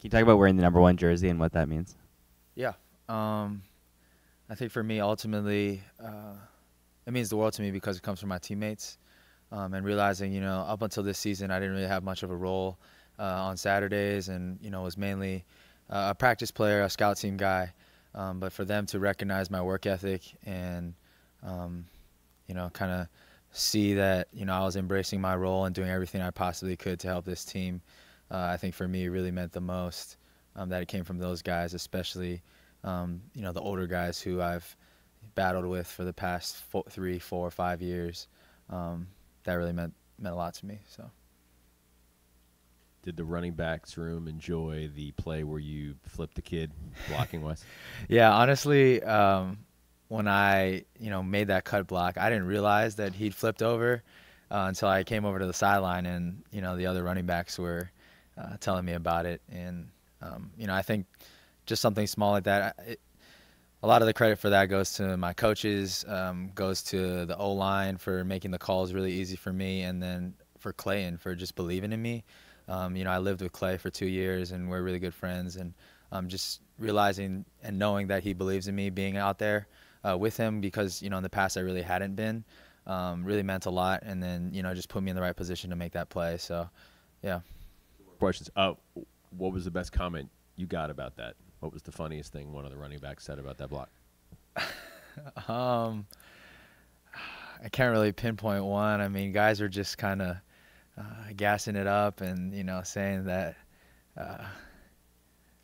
you talk about wearing the number 1 jersey and what that means? Yeah. I think for me, ultimately, it means the world to me because it comes from my teammates. And realizing, up until this season, I didn't really have much of a role on Saturdays and, was mainly a practice player, a scout team guy. But for them to recognize my work ethic and, kind of see that, I was embracing my role and doing everything I possibly could to help this team, I think for me it really meant the most that it came from those guys, especially, the older guys who I've battled with for the past 3, 4, 5 years. That really meant a lot to me. So, did the running backs room enjoy the play where you flipped the kid blocking Wes? Yeah, honestly, when I made that cut block, I didn't realize that he'd flipped over until I came over to the sideline and the other running backs were telling me about it. And I think just something small like that. A lot of the credit for that goes to my coaches, goes to the O-line for making the calls really easy for me, and then for Clayton for just believing in me. I lived with Clay for 2 years, and we're really good friends. And just realizing and knowing that he believes in me being out there with him because, in the past I really hadn't been, really meant a lot. And then, just put me in the right position to make that play. So, yeah. Questions. What was the best comment you got about that? What was the funniest thing one of the running backs said about that block? I can't really pinpoint one. I mean, guys are just kind of gassing it up and, saying that,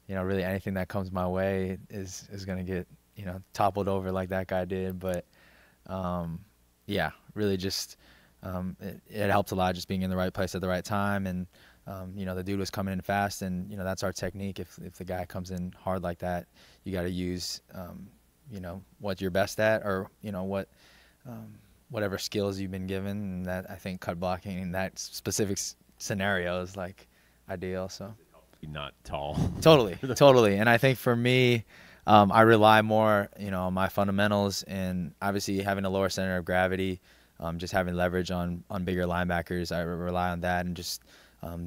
really anything that comes my way is going to get, toppled over like that guy did. But, yeah, really just it helped a lot just being in the right place at the right time. And, the dude was coming in fast, and, that's our technique. If the guy comes in hard like that, you got to use, what you're best at or, whatever skills you've been given. And that, I think, cut blocking in that specific scenario is, like, ideal. So Not tall. Totally. And I think for me, I rely more, on my fundamentals and obviously having a lower center of gravity, just having leverage on bigger linebackers. I rely on that and just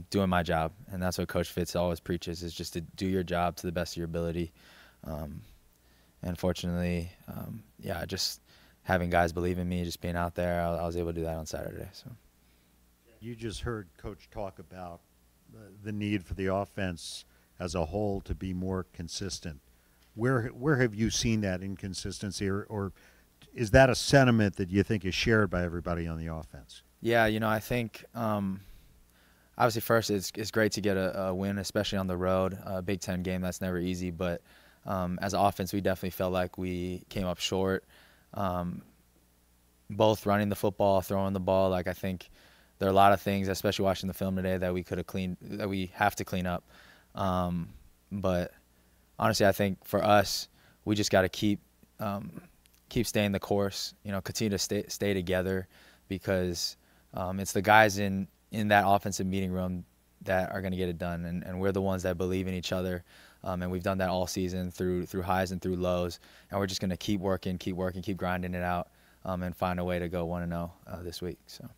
doing my job. And that's what Coach Fitz always preaches, is just to do your job to the best of your ability. And fortunately, just having guys believe in me, just being out there, I was able to do that on Saturday. So You just heard Coach talk about the need for the offense as a whole to be more consistent. Where have you seen that inconsistency, or is that a sentiment that you think is shared by everybody on the offense? Yeah, I think obviously first it's great to get a win, especially on the road. A Big Ten game, that's never easy. But as an offense, we definitely felt like we came up short, both running the football, throwing the ball. Like, I think there are a lot of things, especially watching the film today, that we could have cleaned, that we have to clean up. But honestly, I think for us, we just got to keep staying the course. Continue to stay together, because it's the guys in that offensive meeting room that are going to get it done, and we're the ones that believe in each other. And we've done that all season through highs and through lows, and we're just going to keep working, keep grinding it out, and find a way to go 1-0 this week. So.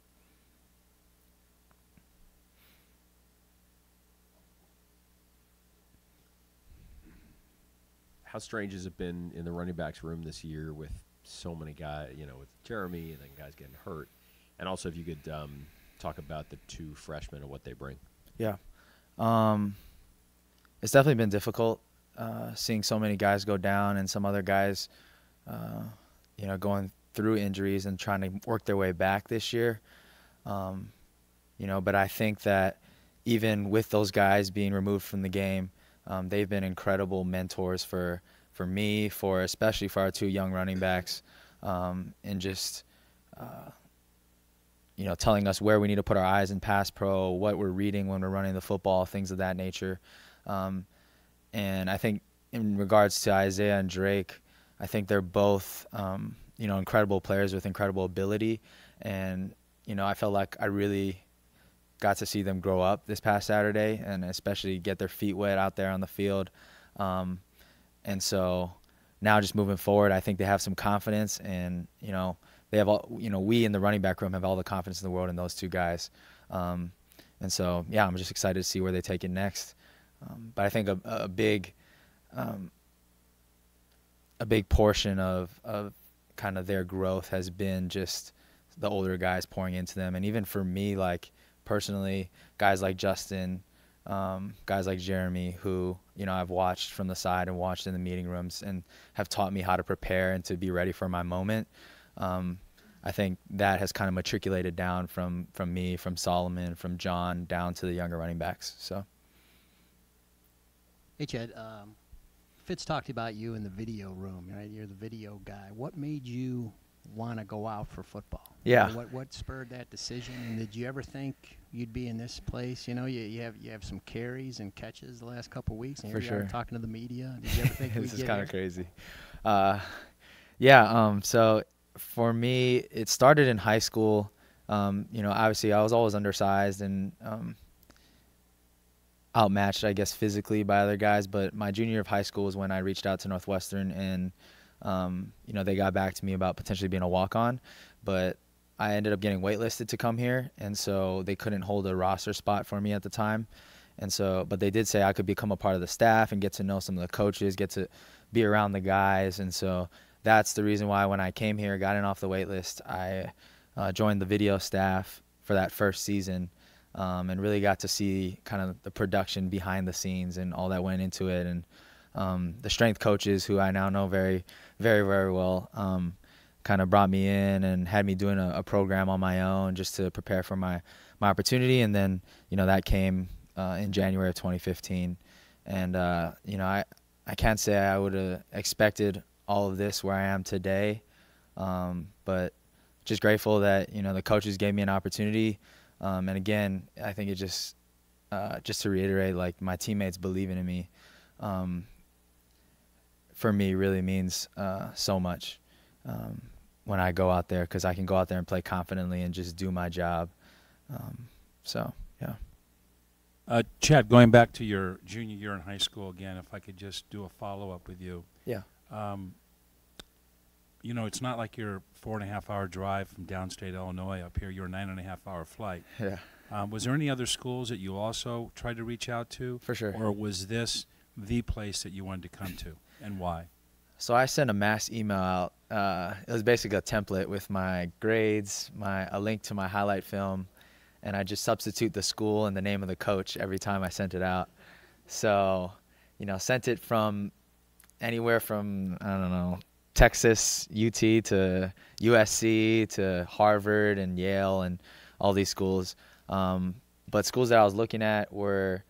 How strange has it been in the running backs room this year with so many guys, with Jeremy and then guys getting hurt? And also, if you could talk about the 2 freshmen and what they bring. Yeah. It's definitely been difficult seeing so many guys go down and some other guys, going through injuries and trying to work their way back this year. But I think that even with those guys being removed from the game, they've been incredible mentors for me, especially for our 2 young running backs, and just telling us where we need to put our eyes in pass pro, what we're reading when we're running the football, things of that nature. And I think in regards to Isaiah and Drake, I think they're both incredible players with incredible ability, and I felt like I really got to see them grow up this past Saturday, and especially get their feet wet out there on the field. And so now just moving forward, I think they have some confidence, and they have all, we in the running back room have all the confidence in the world in those 2 guys. And so, yeah, I'm just excited to see where they take it next. But I think a big portion of kind of their growth has been just the older guys pouring into them. And even for me, like personally, guys like Justin, guys like Jeremy, who, I've watched from the side and watched in the meeting rooms and have taught me how to prepare and to be ready for my moment. I think that has kind of matriculated down from me, from Solomon, from John, down to the younger running backs. So. Hey, Chad, Fitz talked about you in the video room, right? You're the video guy. What made you want to go out for football? Yeah. What spurred that decision? And did you ever think you'd be in this place? You have some carries and catches the last couple of weeks, and for here sure. you are talking to the media. Did you ever think this we'd is get kind of here? crazy. So for me, it started in high school. Obviously I was always undersized and outmatched, I guess, physically by other guys. But my junior year of high school was when I reached out to Northwestern, and they got back to me about potentially being a walk-on, but I ended up getting waitlisted to come here, and so they couldn't hold a roster spot for me at the time. And so, but they did say I could become a part of the staff and get to know some of the coaches, get to be around the guys. And so that's the reason why when I came here, got in off the wait list, I joined the video staff for that first season, and really got to see kind of the production behind the scenes and all that went into it. And the strength coaches, who I now know very, very, very well, kind of brought me in and had me doing a program on my own just to prepare for my opportunity. And then, that came in January of 2015. And, I can't say I would have expected all of this where I am today, but just grateful that, the coaches gave me an opportunity. And again, I think it just to reiterate, like, my teammates believing in me, for me really means so much when I go out there, because I can go out there and play confidently and just do my job. Yeah. Chad, going back to your junior year in high school again, if I could just do a follow-up with you. Yeah. It's not like you're 4.5-hour drive from downstate Illinois up here. You're a 9.5-hour flight. Yeah. Was there any other schools that you also tried to reach out to? For sure. Or was this the place that you wanted to come to, and why? So I sent a mass email out. It was basically a template with my grades, a link to my highlight film, and I just substitute the school and the name of the coach every time I sent it out. So, sent it from anywhere from, I don't know, Texas, UT to USC to Harvard and Yale and all these schools. But schools that I was looking at were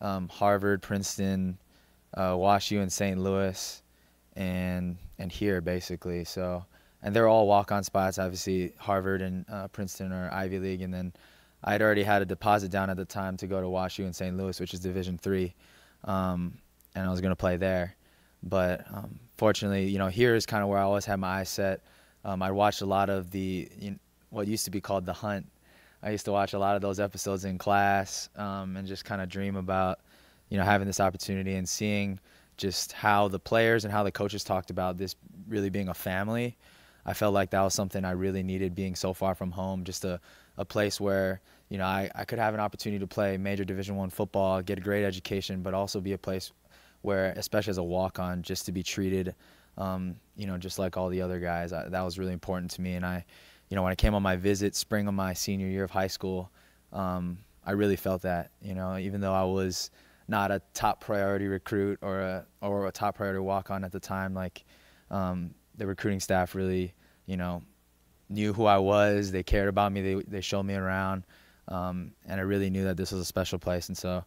Harvard, Princeton, WashU and St. Louis, and here basically. So, and they're all walk-on spots. Obviously, Harvard and Princeton are Ivy League, and then I'd already had a deposit down at the time to go to WashU and St. Louis, which is Division III, and I was going to play there. But fortunately, here is kind of where I always had my eyes set. I watched a lot of what used to be called The Hunt. I used to watch a lot of those episodes in class, and just kind of dream about, having this opportunity and seeing just how the players and how the coaches talked about this really being a family. I felt like that was something I really needed, being so far from home, just a place where, I could have an opportunity to play major Division I football, get a great education, but also be a place where, especially as a walk-on, just to be treated, just like all the other guys. That was really important to me. And when I came on my visit spring of my senior year of high school, I really felt that, even though I was not a top priority recruit or a top priority walk-on at the time, like, the recruiting staff really, knew who I was. They cared about me. They showed me around, and I really knew that this was a special place. And so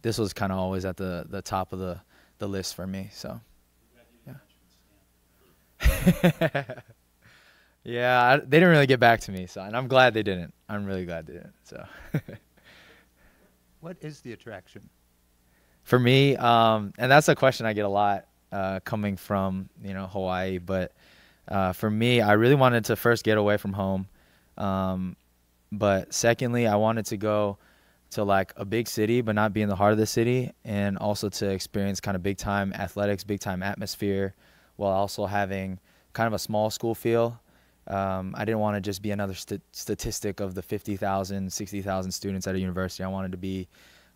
this was kind of always at the top of the list for me. So, yeah. Yeah, they didn't really get back to me, and I'm glad they didn't. I'm really glad they didn't. So, What is the attraction? for me, and that's a question I get a lot coming from Hawaii. But for me, I really wanted to first get away from home, but secondly, I wanted to go to like a big city, but not be in the heart of the city, and also to experience kind of big time athletics, big time atmosphere, while also having kind of a small school feel. I didn't want to just be another statistic of the 50,000, 60,000 students at a university. I wanted to be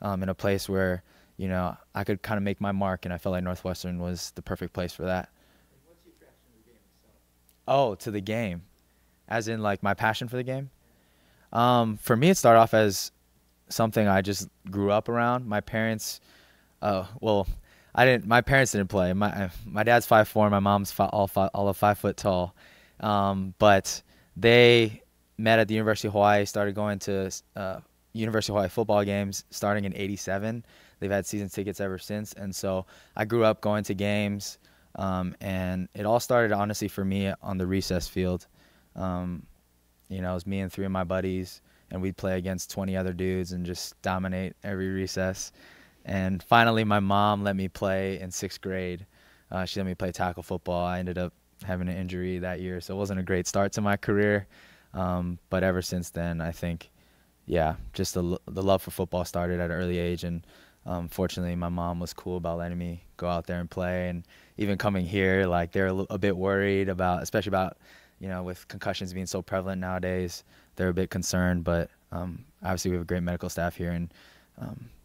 in a place where, you know, I could kind of make my mark, and I felt like Northwestern was the perfect place for that. What's the attraction to the game itself? Oh, to the game, as in like my passion for the game. For me, it started off as something I just grew up around. My parents, well, my parents didn't play. My dad's 5'4", my mom's all of 5 foot tall. But they met at the University of Hawaii, started going to University of Hawaii football games starting in '87. They've had season tickets ever since. And so I grew up going to games, and it all started, honestly, for me on the recess field. You know, it was me and 3 of my buddies, and we'd play against 20 other dudes and just dominate every recess. And finally, my mom let me play in 6th grade. She let me play tackle football. I ended up having an injury that year, so it wasn't a great start to my career. But ever since then, I think, yeah, just the love for football started at an early age. And fortunately, my mom was cool about letting me go out there and play. And even coming here, like, they're a bit worried about, especially about, you know, with concussions being so prevalent nowadays, they're a bit concerned. But obviously, we have a great medical staff here, and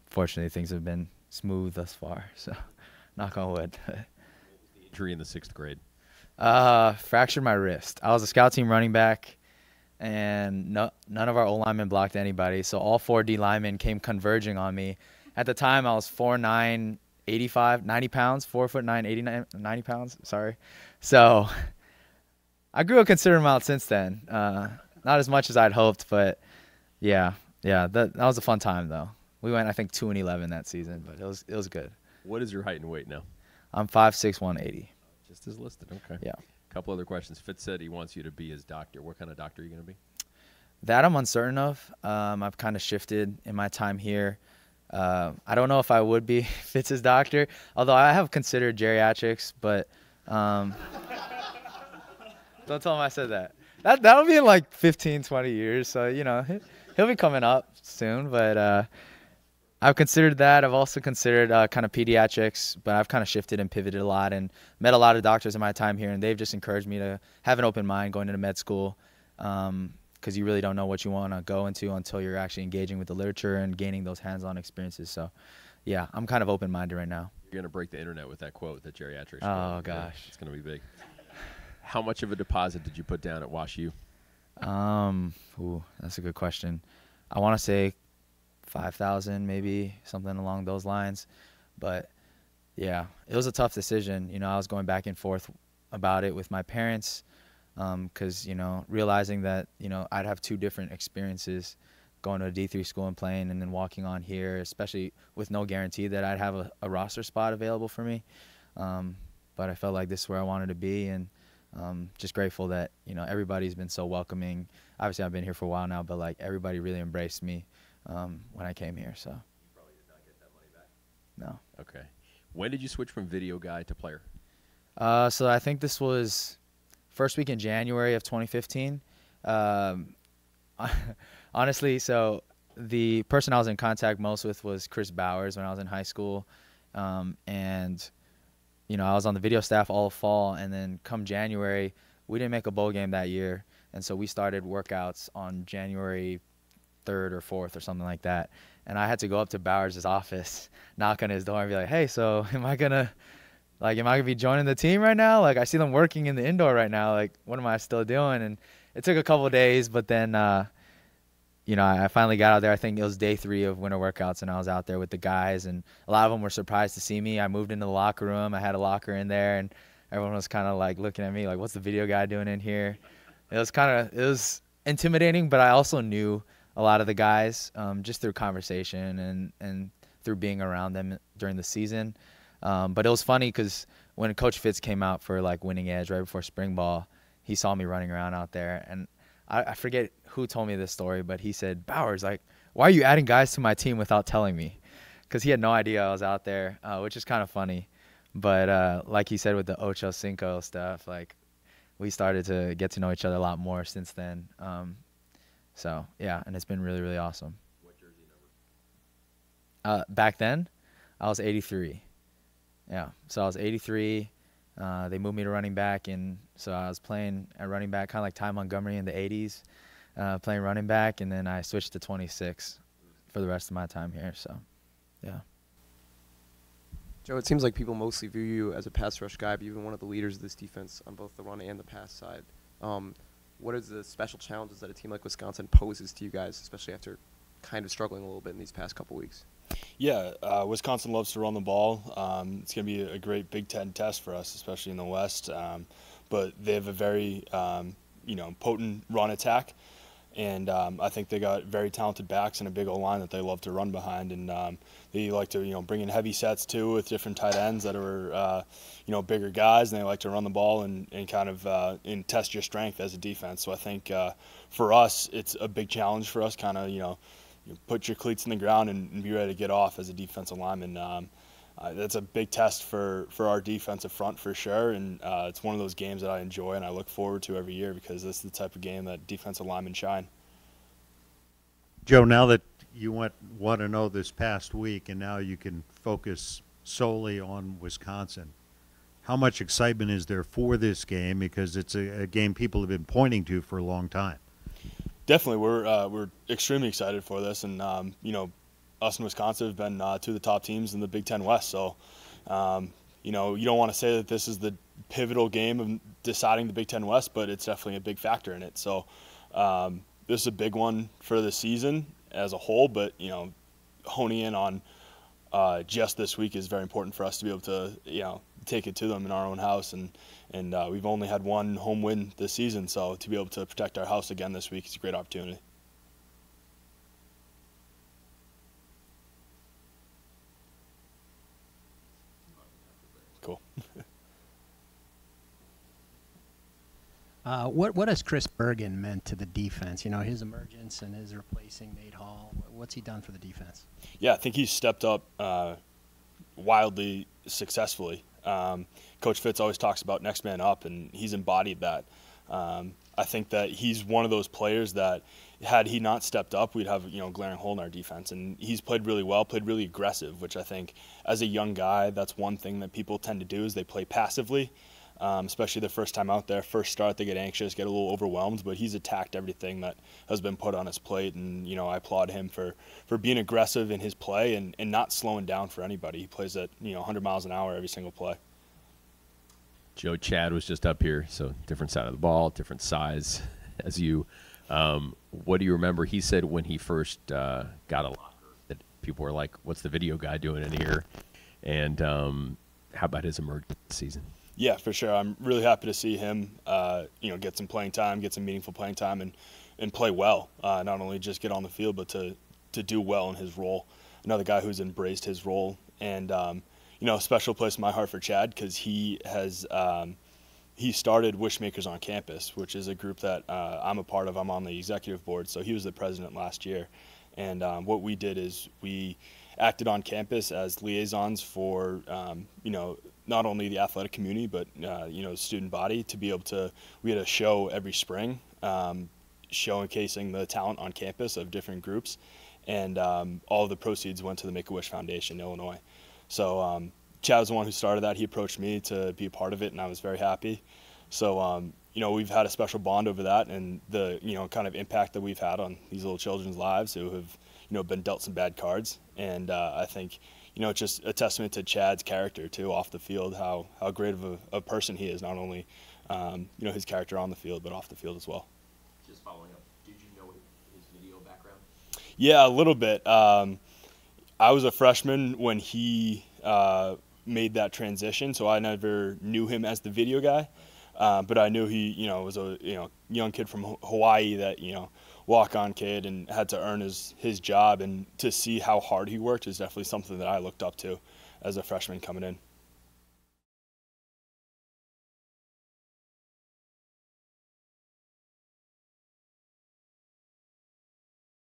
fortunately, things have been smooth thus far. So, knock on wood. Injury in the 6th grade. Fractured my wrist. I was a scout team running back, and none of our O-linemen blocked anybody. So all 4 D linemen came converging on me. At the time, I was 4'9", 90 pounds, 4'9", 90 pounds. Sorry. So I grew a considerable amount since then. Not as much as I'd hoped, but yeah, that was a fun time though. We went, I think, 2-11 that season, but it was good. What is your height and weight now? I'm 5'6", 180. Just as listed. Okay. Yeah. A couple other questions. Fitz said he wants you to be his doctor. What kind of doctor are you going to be? That I'm uncertain of. I've kind of shifted in my time here. I don't know if I would be Fitz's doctor, although I have considered geriatrics, but don't tell him I said that. That'll be in like 15, 20 years, so, you know, he'll be coming up soon, but I've considered that. I've also considered kind of pediatrics, but I've kind of shifted and pivoted a lot and met a lot of doctors in my time here, and they've just encouraged me to have an open mind going into med school, because you really don't know what you want to go into until you're actually engaging with the literature and gaining those hands-on experiences. So, yeah, I'm kind of open-minded right now. You're going to break the internet with that quote, that geriatrics. Oh, quote. gosh. It's going to be big. How much of a deposit did you put down at Wash U? That's a good question. I want to say 5,000, maybe something along those lines. But yeah, it was a tough decision. You know, I was going back and forth about it with my parents, because, you know, realizing that, you know, I'd have 2 different experiences, going to a D3 school and playing, and then walking on here, especially with no guarantee that I'd have a roster spot available for me. But I felt like this is where I wanted to be, and just grateful that, you know, everybody's been so welcoming. Obviously, I've been here for a while now, but like everybody really embraced me when I came here. So. You probably did not get that money back. No. Okay. When did you switch from video guy to player? So I think this was first week in January of 2015. Honestly, so the person I was in contact most with was Chris Bowers when I was in high school, and you know, I was on the video staff all fall, and then come January, we didn't make a bowl game that year, and so we started workouts on January 3rd or 4th or something like that, and I had to go up to Bowers' office, knock on his door, and be like, hey, so am I gonna be joining the team right now? Like, I see them working in the indoor right now. Like, what am I still doing? And it took a couple of days, but then, you know, I finally got out there. I think it was day 3 of winter workouts, and I was out there with the guys, and a lot of them were surprised to see me. I moved into the locker room. I had a locker in there, and everyone was kind of like looking at me like, what's the video guy doing in here? It was intimidating, but I also knew a lot of the guys just through conversation and through being around them during the season. But it was funny because when Coach Fitz came out for like Winning Edge right before spring ball, he saw me running around out there, and I forget who told me this story, but he said, Bowers, like, why are you adding guys to my team without telling me? Because he had no idea I was out there, which is kind of funny. But like he said with the Ocho Cinco stuff, like, we started to get to know each other a lot more since then. So, yeah, and it's been really, really awesome. What jersey number? Back then, I was 83. Yeah, so I was 83. They moved me to running back, and so I was playing at running back, kind of like Ty Montgomery in the 80s, playing running back, and then I switched to 26 for the rest of my time here. So, yeah. Joe, it seems like people mostly view you as a pass rush guy, but you've been one of the leaders of this defense on both the run and the pass side. What are the special challenges that a team like Wisconsin poses to you guys, especially after kind of struggling a little bit in these past couple weeks? Yeah, Wisconsin loves to run the ball. It's going to be a great Big Ten test for us, especially in the West. But they have a very, potent run attack. And I think they got very talented backs and a big O-line that they love to run behind. And they like to, bring in heavy sets, too, with different tight ends that are, bigger guys. And they like to run the ball and kind of and test your strength as a defense. So I think for us, it's a big challenge for us, kind of, you put your cleats in the ground and be ready to get off as a defensive lineman. That's a big test for our defensive front for sure, and it's one of those games that I enjoy and I look forward to every year because this is the type of game that defensive linemen shine. Joe, now that you went 1-0 this past week and now you can focus solely on Wisconsin, how much excitement is there for this game? Because it's a game people have been pointing to for a long time. Definitely, we're extremely excited for this, and us and Wisconsin have been two of the top teams in the Big Ten West. So, you don't want to say that this is the pivotal game of deciding the Big Ten West, but it's definitely a big factor in it. So, this is a big one for the season as a whole, but honing in on just this week is very important for us to be able to take it to them in our own house, and we've only had one home win this season, so to be able to protect our house again this week is a great opportunity. Cool. What has Chris Bergen meant to the defense? His emergence and his replacing Nate Hall. What's he done for the defense? Yeah, I think he's stepped up wildly successfully. Coach Fitz always talks about next man up, and he's embodied that. I think that he's one of those players that, had he not stepped up, we'd have a glaring hole in our defense. And he's played really well, played really aggressive, which I think as a young guy, that's one thing that people tend to do is they play passively, especially the first time out there. First start, they get anxious, get a little overwhelmed, but he's attacked everything that has been put on his plate. And, I applaud him for being aggressive in his play and not slowing down for anybody. He plays at, 100 miles an hour every single play. Joe, Chad was just up here, so different side of the ball, different size as you. What do you remember? He said when he first got a locker that people were like, what's the video guy doing in here? And how about his emergence this season? Yeah, for sure. I'm really happy to see him, get some playing time, get some meaningful playing time, and play well. Not only just get on the field, but to do well in his role. Another guy who's embraced his role. And, a special place in my heart for Chad because he has he started Wishmakers on Campus, which is a group that I'm a part of. I'm on the executive board, so he was the president last year. And what we did is we acted on campus as liaisons for, not only the athletic community, but, the student body to be able to – we had a show every spring showcasing the talent on campus of different groups. And all of the proceeds went to the Make-A-Wish Foundation in Illinois. So Chad was the one who started that. He approached me to be a part of it, and I was very happy. So, we've had a special bond over that and the, kind of impact that we've had on these little children's lives who have, been dealt some bad cards. And I think, it's just a testament to Chad's character, too, off the field, how great of a person he is, not only, his character on the field, but off the field as well. Just following up, did you know his video background? Yeah, a little bit. I was a freshman when he made that transition, so I never knew him as the video guy. But I knew he, was a young kid from Hawaii that walk-on kid and had to earn his job, and to see how hard he worked is definitely something that I looked up to as a freshman coming in.